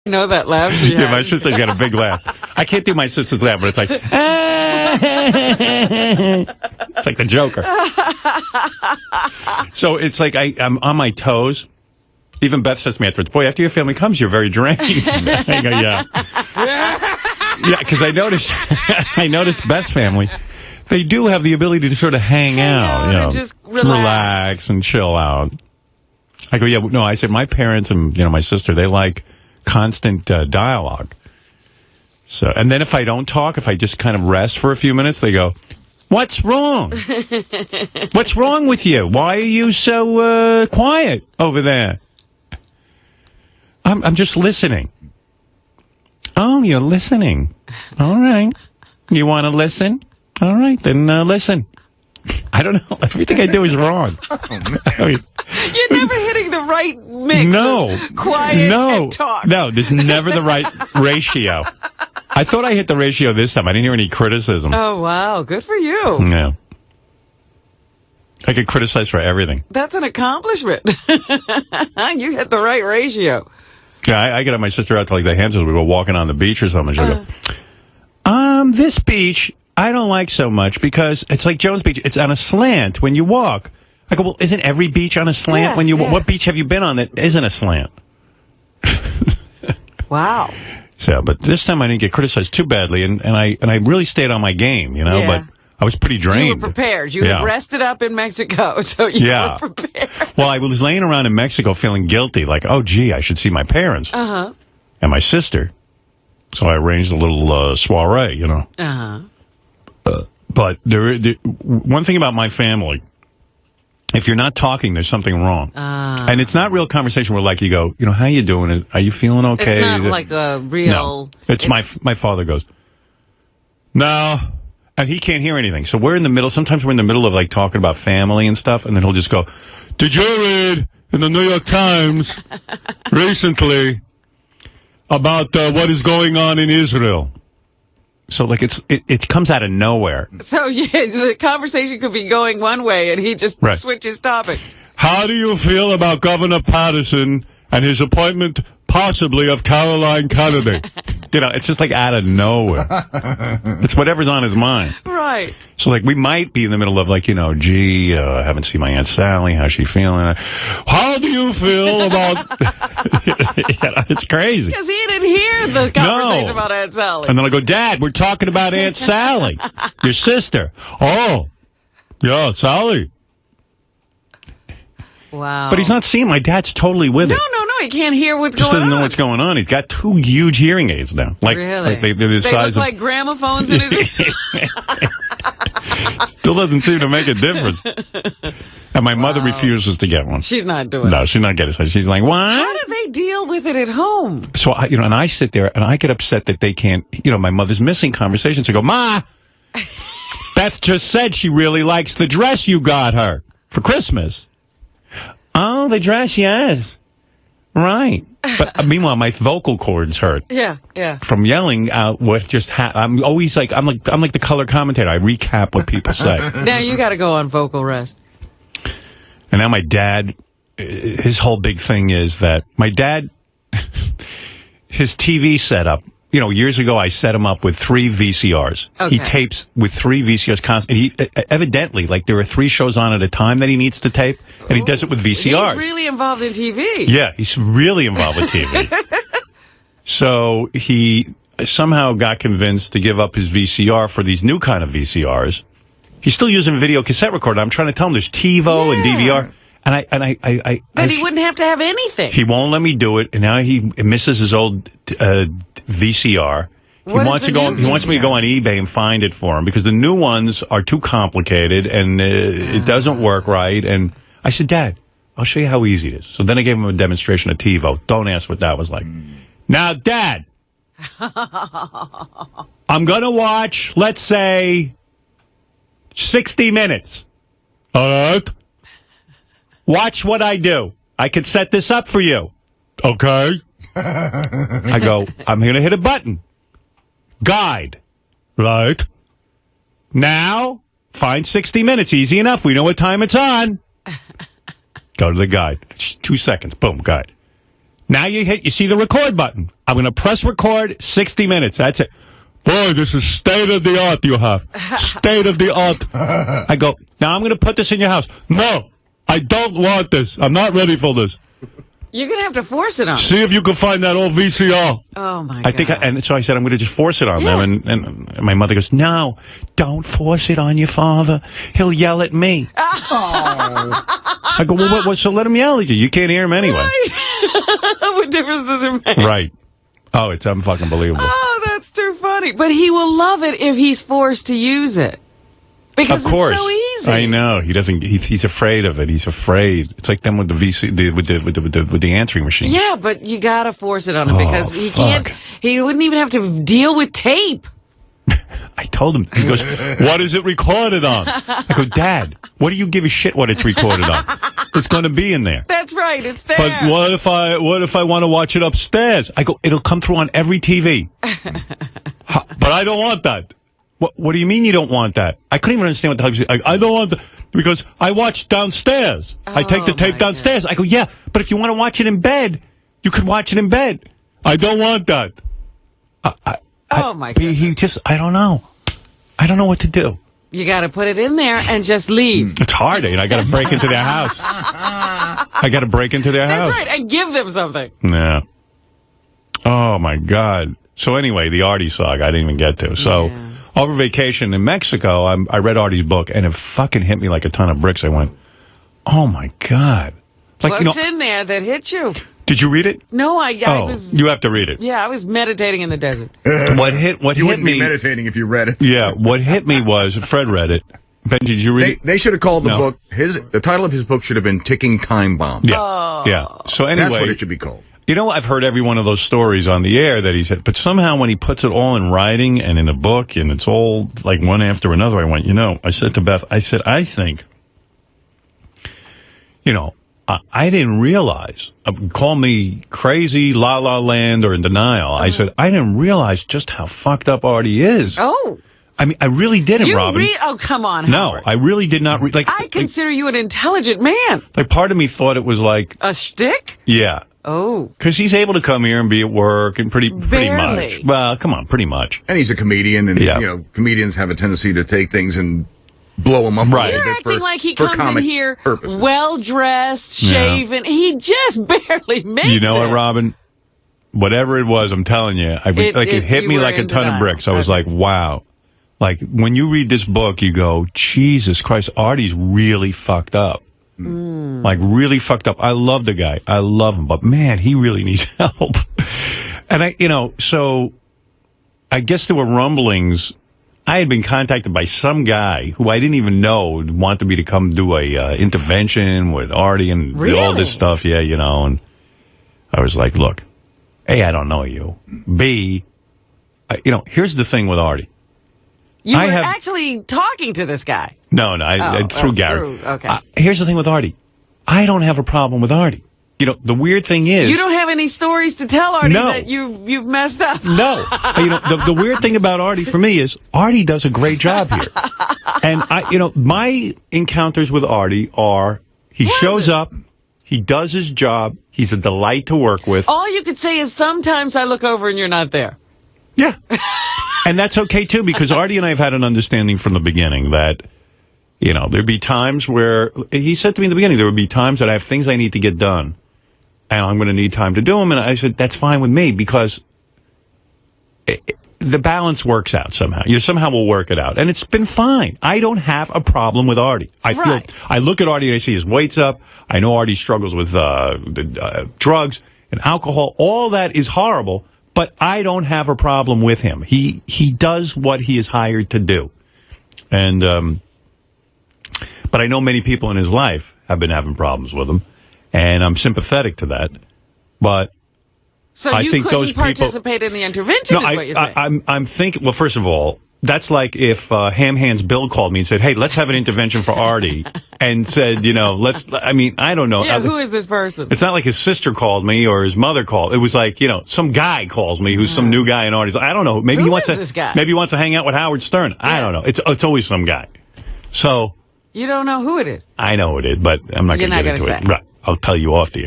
You know that laugh she has? Yeah, my sister's got a big laugh. I can't do my sister's laugh, but it's like... It's like the Joker. So it's like I'm on my toes. Even Beth says to me afterwards, boy, after your family comes, you're very drained. I go, yeah. Yeah, because I noticed Beth's family, they do have the ability to sort of hang out, and just relax and chill out. I go, yeah, no, I said my parents and, my sister, they like constant dialogue. So, and then if I don't talk, if I just kind of rest for a few minutes, they go, what's wrong? What's wrong with you? Why are you so quiet over there? I'm just listening. Oh, you're listening. All right. You want to listen? All right, then listen. I don't know. Everything I do is wrong. You're never hitting the right mix of quiet and talk. No, there's never the right ratio. I thought I hit the ratio this time. I didn't hear any criticism. Oh, wow. Good for you. Yeah. I get criticized for everything. That's an accomplishment. You hit the right ratio. Yeah, I get my sister out to like the Hamptons. We go walking on the beach or something. She'll go, this beach I don't like so much because it's like Jones Beach. It's on a slant when you walk. I go, well, isn't every beach on a slant when you walk? What beach have you been on that isn't a slant? Wow. So, but this time I didn't get criticized too badly, and I really stayed on my game, but I was pretty drained. You were prepared. You had rested up in Mexico, so you were prepared. Well, I was laying around in Mexico feeling guilty, like, oh, gee, I should see my parents and my sister. So I arranged a little soiree, But one thing about my family, if you're not talking, there's something wrong. And it's not real conversation where, like, you go, how you doing? Are you feeling okay? It's not like a real... No. It's my father goes, no. And he can't hear anything. So we're in the middle. Sometimes we're in the middle of, like, talking about family and stuff. And then he'll just go, did you read in the New York Times recently about what is going on in Israel? So, like, it comes out of nowhere. So, the conversation could be going one way, and he just switches topic. How do you feel about Governor Patterson and his appointment, possibly, of Caroline Kennedy? It's just, like, out of nowhere. It's whatever's on his mind. Right. So, like, we might be in the middle of, like, gee, I haven't seen my Aunt Sally. How's she feeling? How do you feel about... It's crazy. Because he didn't hear the conversation about Aunt Sally. And then I go, Dad, we're talking about Aunt Sally, your sister. Oh, yeah, Sally. Wow. But he's not seeing. My dad's totally with it. No. He can't hear what's going on. Just doesn't know what's going on. He's got 2 huge hearing aids now. Really? Like they're the size look like gramophones in his ear. Still doesn't seem to make a difference. And my mother refuses to get one. She's not doing it. No, she's not getting it. She's like, what? How do they deal with it at home? So, and I sit there and I get upset that they can't, my mother's missing conversations. I go, Ma, Beth just said she really likes the dress you got her for Christmas. Oh, the dress, yes. Right. But meanwhile, my vocal cords hurt. Yeah. From yelling out what just happened. I'm always like, I'm like the color commentator. I recap what people say. Now you got to go on vocal rest. And now my dad, his whole big thing is that my dad, his TV setup, years ago I set him up with 3 VCRs. Okay. He tapes with 3 VCRs constantly. Evidently, like, there are 3 shows on at a time that he needs to tape, and he does it with VCRs. He's really involved in TV. Yeah, he's really involved with TV. So he somehow got convinced to give up his VCR for these new kind of VCRs. He's still using video cassette recorder. I'm trying to tell him there's TiVo and DVR. But he wouldn't have to have anything. He won't let me do it, and now he misses his old VCR. He wants me to go on eBay and find it for him because the new ones are too complicated and it doesn't work right. And I said, Dad, I'll show you how easy it is. So then I gave him a demonstration of TiVo. Don't ask what that was like. Now, Dad, I'm going to watch, let's say, 60 minutes. All right. Watch what I do. I can set this up for you. Okay. I go, I'm going to hit a button. Guide. Right. Now, find 60 minutes. Easy enough. We know what time it's on. Go to the guide. 2 seconds. Boom, guide. Now you see the record button. I'm going to press record, 60 minutes. That's it. Boy, this is state of the art you have. State of the art. I go, now I'm going to put this in your house. No, I don't want this. I'm not ready for this. You're going to have to force it on them. See if you can find that old VCR. Oh, my God. And so I said, I'm going to just force it on them. And my mother goes, no, don't force it on your father. He'll yell at me. Oh. I go, well, so let him yell at you. You can't hear him anyway. Right. What difference does it make? Right. Oh, it's unfucking believable. Oh, that's too funny. But he will love it if he's forced to use it. Because of course. It's so easy. I know. He doesn't. He's afraid of it. He's afraid. It's like them with with the answering machine. Yeah, but you gotta force it on him because he can't. He wouldn't even have to deal with tape. I told him. He goes, "What is it recorded on?" I go, "Dad, what do you give a shit what it's recorded on? It's going to be in there." That's right. It's there. But what if I want to watch it upstairs? I go, "It'll come through on every TV." But I don't want that. What do you mean you don't want that? I couldn't even understand what the hell he said. I don't want that because I watch downstairs. I take the tape downstairs. God. I go, yeah, but if you want to watch it in bed, you could watch it in bed. I don't want that. Oh, my God. He just, I don't know. I don't know what to do. You got to put it in there and just leave. It's hard, I got to break into their house. I got to break into their house. That's right, and give them something. Yeah. Oh, my God. So anyway, the Artie saga I didn't even get to. So over vacation in Mexico, I read Artie's book, and it fucking hit me like a ton of bricks. I went, oh, my God. Like, What's in there that hit you? Did you read it? No, I was... You have to read it. Yeah, I was meditating in the desert. What hit me... You wouldn't be meditating if you read it. Yeah, what hit me was... Fred read it. Benji, did you read it? They should have called the book... The title of his book should have been Ticking Time Bomb. Yeah, yeah. So anyway... That's what it should be called. You know, I've heard every one of those stories on the air that he's had, but somehow when he puts it all in writing and in a book and it's all like one after another, I went, I said to Beth, I think, I didn't realize, call me crazy, la la land, or in denial. I said, I didn't realize just how fucked up Artie is. Oh. I mean, I really didn't, Robin. Oh, come on, Howard. No, I really did not. I consider you an intelligent man. Like, part of me thought it was like... A shtick? Yeah. Oh. Because he's able to come here and be at work and pretty much. Well, come on, pretty much. And he's a comedian, and, comedians have a tendency to take things and blow them up. Right. You're acting like he comes in here purposes. Well-dressed, shaven. Yeah. He just barely makes it. You know what, Robin? Whatever it was, I'm telling you, it hit me like a ton of bricks. I was like, wow. Like, when you read this book, you go, Jesus Christ, Artie's really fucked up. Like, really fucked up. I love the guy. I love him. But, man, he really needs help. And, so I guess there were rumblings. I had been contacted by some guy who I didn't even know wanted me to come do a intervention with Artie and all this stuff. Yeah, and I was like, look, A, I don't know you. B, here's the thing with Artie. You were actually talking to this guy. No, through Gary. Okay. Here's the thing with Artie. I don't have a problem with Artie. The weird thing is... You don't have any stories to tell Artie that you've messed up. No. The weird thing about Artie for me is Artie does a great job here. And, my encounters with Artie are he shows up, he does his job, he's a delight to work with. All you could say is sometimes I look over and you're not there. Yeah. And that's okay, too, because Artie and I have had an understanding from the beginning that, there'd be times where, he said to me in the beginning, there would be times that I have things I need to get done, and I'm going to need time to do them, and I said, that's fine with me, because the balance works out somehow. Somehow we'll work it out, and it's been fine. I don't have a problem with Artie. I look at Artie and I see his weight's up. I know Artie struggles with drugs and alcohol. All that is horrible. But I don't have a problem with him. He does what he is hired to do. And, but I know many people in his life have been having problems with him. And I'm sympathetic to that. But so I think those people participate in the intervention, is what you're saying. I'm thinking, well, first of all, that's like if Ham Hands Bill called me and said, hey, let's have an intervention for Artie. And said, I don't know. Yeah, who is this person? It's not like his sister called me or his mother called. It was like, some guy calls me who's some new guy in Artie's. I don't know. Maybe he wants to hang out with Howard Stern. Yeah. I don't know. It's always some guy. So. You don't know who it is. I know who it is, but I'm not going to get into it. Right. I'll tell you off the air.